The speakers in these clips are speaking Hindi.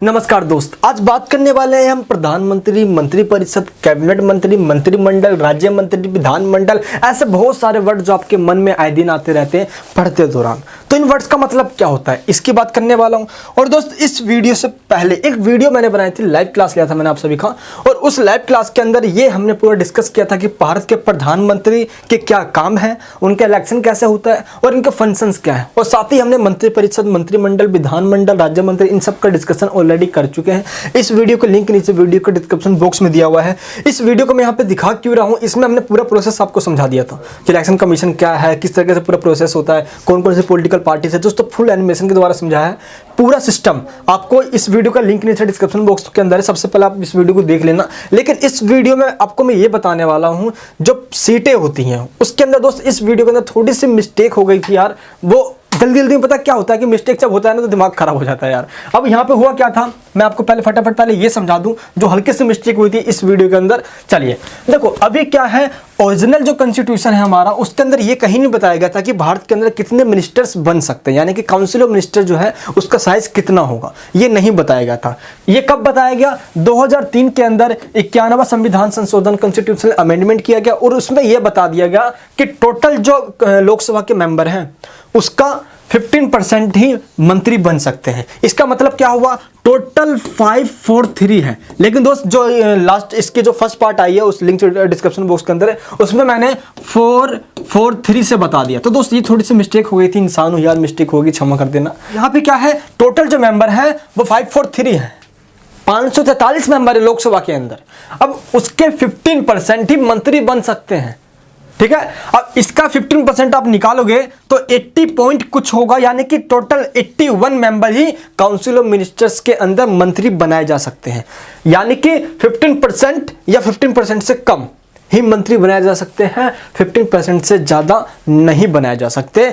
नमस्कार दोस्त, आज बात करने वाले हैं हम प्रधानमंत्री, मंत्रिपरिषद, कैबिनेट मंत्री, मंत्रिमंडल, राज्य मंत्री, विधानमंडल, ऐसे बहुत सारे वर्ड जो आपके मन में आए दिन आते रहते हैं पढ़ते दौरान। तो इन वर्ड्स का मतलब क्या होता है, इसकी बात करने वाला हूं। और दोस्त, इस वीडियो से पहले एक वीडियो मैंने बनाई थी, लाइव क्लास लिया था मैंने आप सभी का, और उस लाइव क्लास के अंदर ये हमने पूरा डिस्कस किया था कि भारत के प्रधानमंत्री के क्या काम है, उनका इलेक्शन कैसे होता है और इनके फंक्शंस क्या है। और साथ ही हमने मंत्रिपरिषद, मंत्रिमंडल, विधानमंडल, राज्य मंत्री, इन सब का डिस्कशन ऑलरेडी कर चुके हैं। इस वीडियो को लिंक नीचे वीडियो के डिस्क्रिप्शन बॉक्स में दिया हुआ है। इस वीडियो को मैं यहाँ पे दिखा क्यों रहा हूँ, इसमें हमने पूरा प्रोसेस आपको समझा दिया था कि इलेक्शन कमीशन क्या है, किस तरीके से पूरा प्रोसेस होता है, कौन कौन से पॉलिटिकल पार्टी है, दोस्तों फुल एनिमेशन के द्वारा समझाया है पूरा सिस्टम। आपको इस वीडियो का लिंक नीचे डिस्क्रिप्शन बॉक्स के अंदर है, सबसे पहले आप इस वीडियो को देख लेना। लेकिन इस वीडियो में आपको मैं ये बताने वाला हूँ, जो सीटें होती हैं उसके अंदर दोस्त, इस वीडियो के अंदर थोड़ी सी मिस्टेक हो गई थी यार। वो जल्दी जल्दी में पता क्या होता है कि मिस्टेक जब होता है ना तो दिमाग खराब हो जाता है यार। अब यहाँ पे हुआ क्या था, मैं आपको पहले फटाफट पहले ये समझा दूं जो हल्के से मिस्टेक हुई थी इस वीडियो के अंदर। चलिए देखो, अभी क्या है, ओरिजिनल जो कॉन्स्टिट्यूशन है हमारा, उसके अंदर ये कहीं नहीं बताया गया था कि भारत के अंदर कितने मिनिस्टर्स बन सकते हैं, यानी कि काउंसिल ऑफ मिनिस्टर जो है उसका साइज कितना होगा, ये नहीं बताया गया था। ये कब बताया गया, 2003 के अंदर 91वां संविधान संशोधन कॉन्स्टिट्यूशनल अमेंडमेंट किया गया, और उसमें यह बता दिया गया कि टोटल जो लोकसभा के मेंबर हैं उसका 15% ही मंत्री बन सकते हैं। इसका मतलब क्या हुआ, टोटल 543 है। लेकिन दोस्त, जो लास्ट इसके जो फर्स्ट पार्ट आई है उस लिंक डिस्क्रिप्शन बॉक्स के अंदर है, उसमें मैंने 443 से बता दिया। तो दोस्त, ये थोड़ी सी मिस्टेक हो गई थी, इंसान हो यार, मिस्टेक होगी, क्षमा कर देना। यहाँ पे क्या है, टोटल जो मेंबर है वो 543 है, 543 मेंबर है लोकसभा के अंदर। अब उसके 15% ही मंत्री बन सकते हैं, ठीक है। अब इसका 15% आप निकालोगे तो 80 पॉइंट कुछ होगा, यानी कि total 81 member he council of ministers के अंदर मंत्री बनाए जा सकते हैं। यानी कि 15% या 15% से कम ही मंत्री बनाए जा सकते हैं, 15% से ज्यादा नहीं बनाए जा सकते।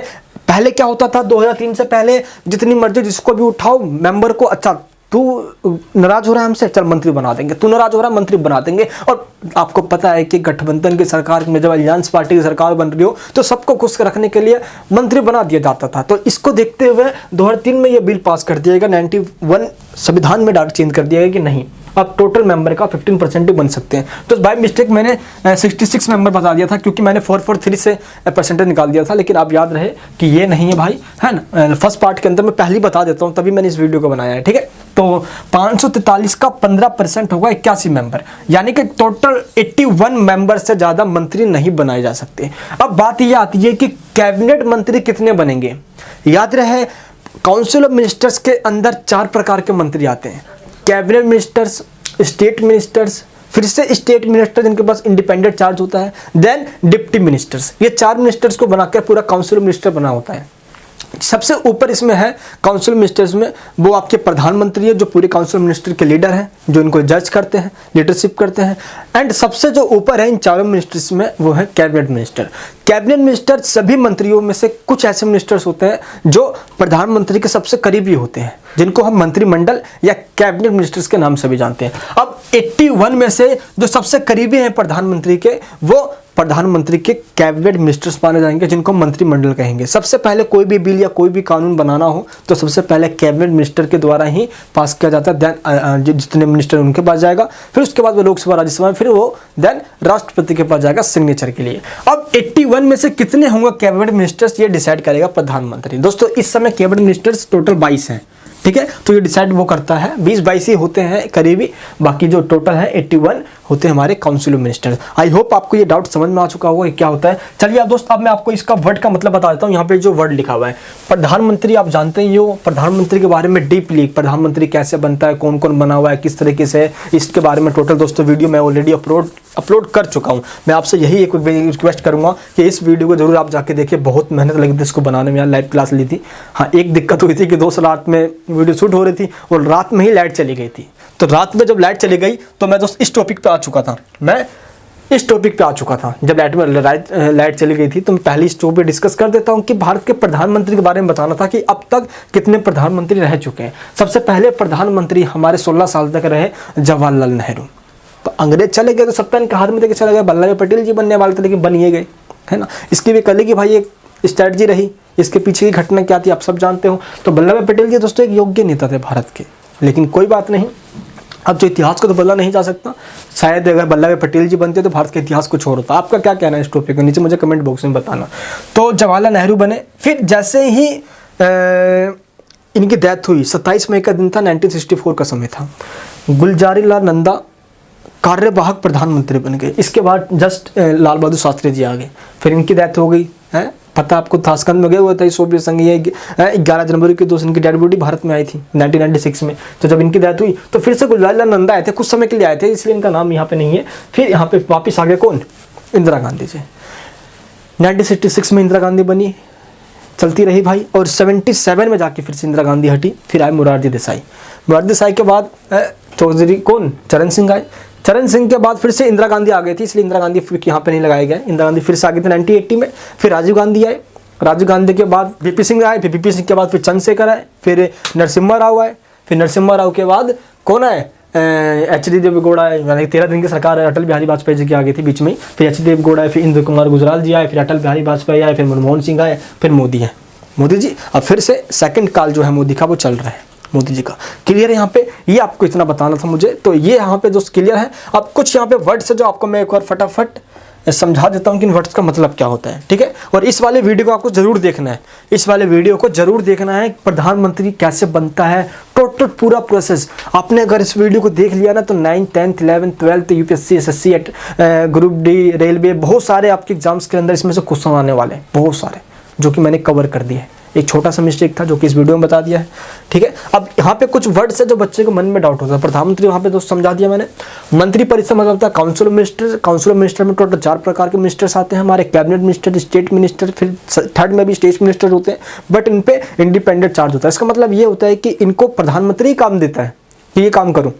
पहले क्या होता था, 2003 से पहले जितनी मर्जी जिसको भी उठाओ मेंबर को, अच्छा तू नाराज हो रहा है हमसे, चल मंत्री बना देंगे, तू नाराज हो रहा है मंत्री बना देंगे। और आपको पता है कि गठबंधन की सरकार में जब अलायंस पार्टी की सरकार बन रही हो तो सबको खुश रखने के लिए मंत्री बना दिया जाता था। तो इसको देखते हुए 2003 में यह बिल पास कर दिया गया, 91 संविधान में डायरेक्ट चेंज कर दिया गया कि नहीं, अब टोटल मेंबर का 15% ही बन सकते हैं। तो बाय मिस्टेक मैंने 66 मेंबर बता दिया था, क्योंकि मैंने 443 से परसेंटेज निकाल दिया था। लेकिन आप याद रहे कि ये नहीं है भाई, है ना। फर्स्ट पार्ट के अंदर मैं पहले ही बता देता हूँ, तभी मैंने इस वीडियो को बनाया है, ठीक है। तो 543 का 15% होगा 81 मेंबर, यानी कि टोटल 81 मेंबर से ज्यादा मंत्री नहीं बनाए जा सकते। अब बात यह आती है कि कैबिनेट मंत्री कितने बनेंगे। याद रहे, काउंसिल ऑफ मिनिस्टर्स के अंदर 4 प्रकार के मंत्री आते हैं, कैबिनेट मिनिस्टर्स, स्टेट मिनिस्टर्स, फिर से स्टेट मिनिस्टर जिनके पास इंडिपेंडेंट चार्ज होता है, देन डिप्टी मिनिस्टर्स। ये 4 मिनिस्टर्स को बनाकर पूरा काउंसिल ऑफ मिनिस्टर बना होता है। सबसे ऊपर इसमें है काउंसिल मिनिस्टर्स में वो आपके प्रधानमंत्री है, जो पूरे काउंसिल मिनिस्टर के लीडर हैं, जो इनको जज करते हैं, लीडरशिप करते हैं। एंड सबसे जो ऊपर है इन 4 मिनिस्टर्स में वो है कैबिनेट मिनिस्टर। कैबिनेट मिनिस्टर सभी मंत्रियों में से कुछ ऐसे मिनिस्टर्स होते हैं जो प्रधानमंत्री के सबसे करीबी होते हैं, जिनको हम मंत्रिमंडल या कैबिनेट मिनिस्टर्स के नाम से भी जानते हैं। अब 81 में से जो सबसे करीबी हैं प्रधानमंत्री के, वो प्रधानमंत्री के कैबिनेट मिनिस्टर्स माने जाएंगे, जिनको मंत्रिमंडल कहेंगे। सबसे पहले कोई भी बिल या कोई भी कानून बनाना हो तो सबसे पहले कैबिनेट मिनिस्टर के द्वारा ही पास किया जाता है। देन जितने मिनिस्टर उनके पास जाएगा, फिर उसके बाद वो लोकसभा, राज्यसभा में, फिर वो देन राष्ट्रपति के पास जाएगा सिग्नेचर के लिए। अब 81 में से कितने होंगे कैबिनेट मिनिस्टर्स, ये डिसाइड करेगा प्रधानमंत्री। दोस्तों, इस समय कैबिनेट मिनिस्टर्स टोटल 22 हैं, ठीक है। तो ये डिसाइड वो करता है, 20-22 ही होते हैं करीबी, बाकी जो टोटल है 81 होते हैं हमारे council of ministers. I hope आपको ये डाउट समझ में आ चुका होगा कि क्या होता है। चलिए अब दोस्त, अब मैं आपको इसका वर्ड का मतलब बता देता हूँ। यहाँ पे जो वर्ड लिखा हुआ है प्रधानमंत्री, आप जानते ही हो प्रधानमंत्री के बारे में डीपली, प्रधानमंत्री कैसे बनता है, कौन कौन बना हुआ है, किस तरीके से, इसके बारे में टोटल दोस्तों वीडियो मैं ऑलरेडी अपलोड कर चुका हूँ। मैं आपसे यही एक रिक्वेस्ट करूंगा कि इस वीडियो को जरूर आप जाके देखिए, बहुत मेहनत लगी थी इसको बनाने में यार, लाइव क्लास ली थी। हाँ, एक दिक्कत हुई थी कि दोस्त रात में वीडियो शूट हो रही थी और रात में ही लाइट चली गई थी। तो रात में जब लाइट चली गई तो मैं दोस्त इस टॉपिक पे आ चुका था, जब लाइट चली गई थी। तो मैं पहले इस टॉपिक पे डिस्कस कर देता हूँ कि भारत के प्रधानमंत्री के बारे में बताना था कि अब तक कितने प्रधानमंत्री रह चुके हैं। सबसे पहले प्रधानमंत्री हमारे 16 साल तक रहे जवाहरलाल नेहरू। तो अंग्रेज चले गए तो सत्ता इनके हाथ में देके चले गए, वल्लभ भाई पटेल जी बनने वाले थे लेकिन बन ही गए, है ना। इसकी भी कल की भाई एक स्ट्रैटेजी रही, इसके पीछे की घटना क्या थी आप सब जानते हो। तो वल्लभ भाई पटेल जी दोस्तों एक योग्य नेता थे भारत के, लेकिन कोई बात नहीं, अब जो इतिहास को तो बदला नहीं जा सकता। शायद अगर वल्लभ भाई पटेल जी बनते तो भारत का इतिहास कुछ और होता। आपका क्या कहना है इस टॉपिक के नीचे मुझे कमेंट बॉक्स में बताना। तो जवाहरलाल नेहरू बने, फिर जैसे ही इनकी डेथ हुई 27 मई का दिन था, 1964 का समय था, गुलजारी लाल नंदा कार्यवाहक प्रधानमंत्री बन गए। इसके बाद जस्ट लाल बहादुर शास्त्री जी आ गए, फिर इनकी डेथ हो गई है। पता आपको ताशकंद में गए हुए थे सोवियत संघ, ये 11 जनवरी के दोस्त इनकी डेड बॉडी भारत में आई थी 1996 में। तो जब इनकी डेथ हुई तो फिर से गुलजारी लाल नंदा आए थे, कुछ समय के लिए आए थे, इसलिए इनका नाम यहाँ पे नहीं है। फिर यहाँ पे वापिस आ गए कौन? इंदिरा गांधी जी। 1966 में इंदिरा गांधी बनी, चलती रही भाई, और 77 में जाके फिर से इंदिरा गांधी हटी, फिर आए मोरारजी देसाई। मोरारजी देसाई के बाद चौधरी कौन? चरण सिंह आए। चरण सिंह के बाद फिर से इंदिरा गांधी आ गई थी, इसलिए इंदिरा गांधी फिर यहाँ पे नहीं लगाए गए। इंदिरा गांधी फिर से आ गए थे 1980 में। फिर राजीव गांधी आए, राजीव गांधी के बाद वीपी सिंह आए, फिर वीपी सिंह के बाद फिर चंद्रशेखर आए, फिर नरसिम्हा राव आए, फिर नरसिम्हा राव के बाद कौन आए? एच.डी. देवेगौड़ा आए, यानी 13 दिन की सरकार अटल बिहारी वाजपेयी जी की आ गई थी बीच में। फिर एच.डी. देवेगौड़ा आए, फिर इंद्र कुमार गुजराल जी आए, फिर अटल बिहारी वाजपेयी आए, फिर मनमोहन सिंह आए, फिर मोदी है। मोदी जी अब फिर से सेकंड काल जो है मोदी का वो चल रहा है, मोदी जी का। क्लियर है यहाँ पे? ये आपको इतना बताना था मुझे, तो ये यहाँ पे जो क्लियर है। अब कुछ यहाँ पे वर्ड्स है जो आपको मैं एक बार फटाफट समझा देता हूँ कि इन वर्ड्स का मतलब क्या होता है, ठीक है। और इस वाले वीडियो को आपको जरूर देखना है, इस वाले वीडियो को जरूर देखना है। प्रधानमंत्री कैसे बनता है, टोटल पूरा प्रोसेस। आपने अगर इस वीडियो को देख लिया ना तो 9th 10th 11th 12th UPSC SSC group D, railway, बहुत सारे आपके एग्जाम्स के अंदर इसमें से क्वेश्चन आने वाले हैं, बहुत सारे, जो कि मैंने कवर कर दिए हैं। एक छोटा सा मिस्टेक था जो कि इस वीडियो में बता दिया है, ठीक है। अब यहाँ पे कुछ वर्ड्स है जो बच्चे को मन में डाउट होता है। प्रधानमंत्री वहाँ पे दोस्त समझा दिया मैंने। मंत्री परिषद मतलब होता है council of minister. Council of minister में टोटल 4 प्रकार के मिनिस्टर्स आते हैं हमारे, कैबिनेट मिनिस्टर, स्टेट मिनिस्टर, फिर थर्ड में भी स्टेट मिनिस्टर होते हैं, बट इन पे इंडिपेंडेंट चार्ज होता है। इसका मतलब ये होता है कि इनको प्रधानमंत्री काम देता है कि ये काम करूँ,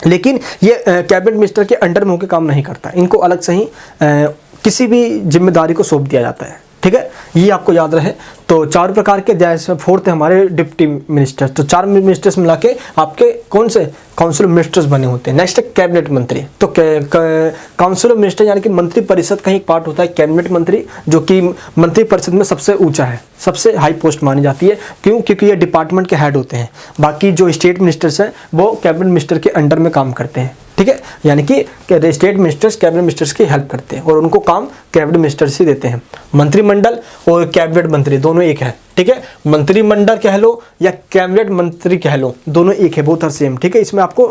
लेकिन ये कैबिनेट मिनिस्टर के अंडर में होकर काम नहीं करता। इनको अलग से ही किसी भी जिम्मेदारी को सौंप दिया जाता है, ठीक है। ये आपको याद रहे। तो 4 प्रकार के, जैसे 4th है हमारे डिप्टी मिनिस्टर। तो 4 मिनिस्टर्स मिला के आपके कौन से काउंसिल ऑफ मिनिस्टर्स बने होते हैं। नेक्स्ट है कैबिनेट मंत्री। तो काउंसिल ऑफ मिनिस्टर यानी कि मंत्री परिषद का ही एक पार्ट होता है कैबिनेट मंत्री, जो कि मंत्री परिषद में सबसे ऊंचा है, सबसे हाई पोस्ट मानी जाती है। क्यों? क्योंकि ये डिपार्टमेंट के हेड होते हैं। बाकी जो स्टेट मिनिस्टर्स हैं वो कैबिनेट मिनिस्टर के अंडर में काम करते हैं, ठीक है। यानी कि स्टेट मिनिस्टर्स कैबिनेट मिनिस्टर्स की हेल्प करते हैं और उनको काम कैबिनेट मिनिस्टर्स ही देते हैं। मंत्रिमंडल और कैबिनेट मंत्री दोनों एक है, ठीक है। मंत्रिमंडल कह लो या कैबिनेट मंत्री कह लो, दोनों एक है, बोथ आर सेम, ठीक है। इसमें आपको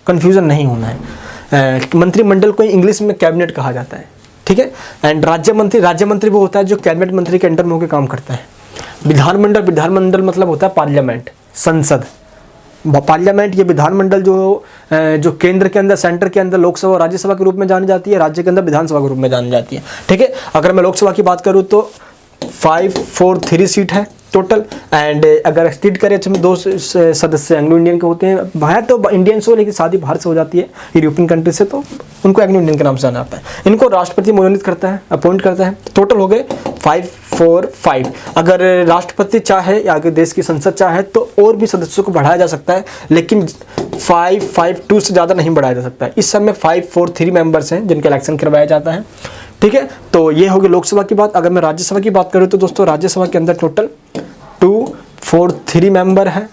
कंफ्यूजन नहीं होना है। मंत्रिमंडल को इंग्लिश में कैबिनेट कहा जाता है, ठीक है। एंड राज्य मंत्री वो होता है जो कैबिनेट मंत्री के अंडर में होकर काम करता है। विधानमंडल मतलब होता है पार्लियामेंट, संसद। पार्लियामेंट ये विधानमंडल जो केंद्र के अंदर, सेंटर के अंदर लोकसभा और राज्यसभा के रूप में जानी जाती है, राज्य के अंदर विधानसभा के रूप में जानी जाती है, ठीक है। अगर मैं लोकसभा की बात करूँ तो 543 सीट है टोटल। एंड अगर एक्सटीड करें तो 2 सदस्य एंग्लो इंडियन के होते हैं। बाहर तो इंडियंस हो, लेकिन शादी बाहर से हो जाती है यूरोपियन कंट्री से, तो उनको एंग्लो इंडियन के नाम से जाना जाता है। इनको राष्ट्रपति मनोनीत करता है, अपॉइंट करता है। टोटल हो गए 545। अगर राष्ट्रपति चाहे या अगर देश की संसद चाहे तो और भी सदस्यों को बढ़ाया जा सकता है, लेकिन 552 से ज़्यादा नहीं बढ़ाया जा सकता है। इस समय 543 मेंबर्स हैं जिनका इलेक्शन करवाया जाता है, ठीक है। तो ये होगी लोकसभा की बात। अगर मैं राज्यसभा की बात करूँ तो दोस्तों राज्यसभा के अंदर टोटल 243 मेंबर हैं।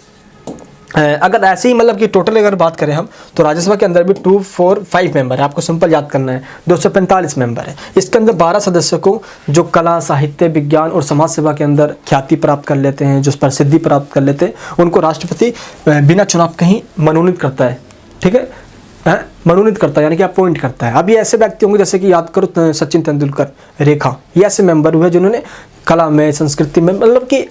अगर ऐसे ही मतलब कि टोटल अगर बात करें हम तो राज्यसभा के अंदर भी 245 मेंबर है। आपको सिंपल याद करना है, 245 मेंबर है। इसके अंदर 12 सदस्यों को जो कला, साहित्य, विज्ञान और समाज सेवा के अंदर ख्याति प्राप्त कर लेते हैं, जो प्रसिद्धि प्राप्त कर लेते हैं, उनको राष्ट्रपति बिना चुनाव के ही मनोनीत करता है, ठीक है। मनोनीत करता है यानी कि अपॉइंट करता है। अभी ऐसे व्यक्ति होंगे जैसे कि याद करो सचिन तेंदुलकर, रेखा, ये ऐसे मेंबर हुए जिन्होंने कला में, संस्कृति में मतलब कि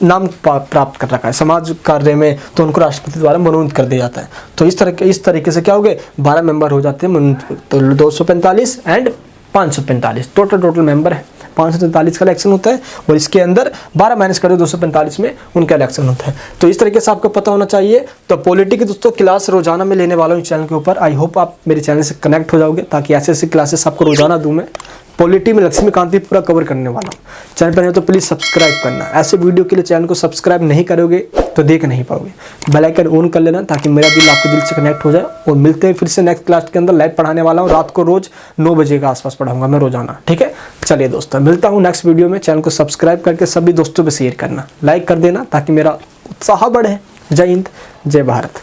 नाम प्राप्त कर रखा है, समाज कार्य में, तो उनको राष्ट्रपति द्वारा मनोनीत कर दिया जाता है। तो इस तरीके से क्या हो गए, 12 मेंबर हो जाते हैं। तो 245 एंड 545 टोटल मेंबर है। 543 का इलेक्शन होता है और इसके अंदर 12 माइनस कर दो 245 में उनका इलेक्शन होता है। तो इस तरीके से आपको पता होना चाहिए। तो पॉलिटी की दोस्तों क्लास रोजाना में लेने वाला हूँ चैनल के ऊपर। आई होप आप मेरे चैनल से कनेक्ट हो जाओगे, ताकि ऐसे क्लासेस आपको रोजाना दूँ मैं। पॉलिटी में लक्ष्मीकांत पूरा कवर करने वाला हूँ। चैनल पर नहीं तो प्लीज़ सब्सक्राइब करना। ऐसे वीडियो के लिए चैनल को सब्सक्राइब नहीं करोगे तो देख नहीं पाओगे। बेल आइकन ऑन कर लेना ताकि मेरा दिल आपके दिल से कनेक्ट हो जाए। और मिलते हैं फिर से नेक्स्ट क्लास के अंदर। लाइव पढ़ाने वाला हूँ, रात को रोज 9 बजे के आसपास पढ़ाऊंगा मैं रोजाना, ठीक है। चलिए दोस्तों, मिलता हूँ नेक्स्ट वीडियो में। चैनल को सब्सक्राइब करके सभी दोस्तों पर शेयर करना, लाइक कर देना ताकि मेरा उत्साह बढ़े। जय हिंद, जय भारत।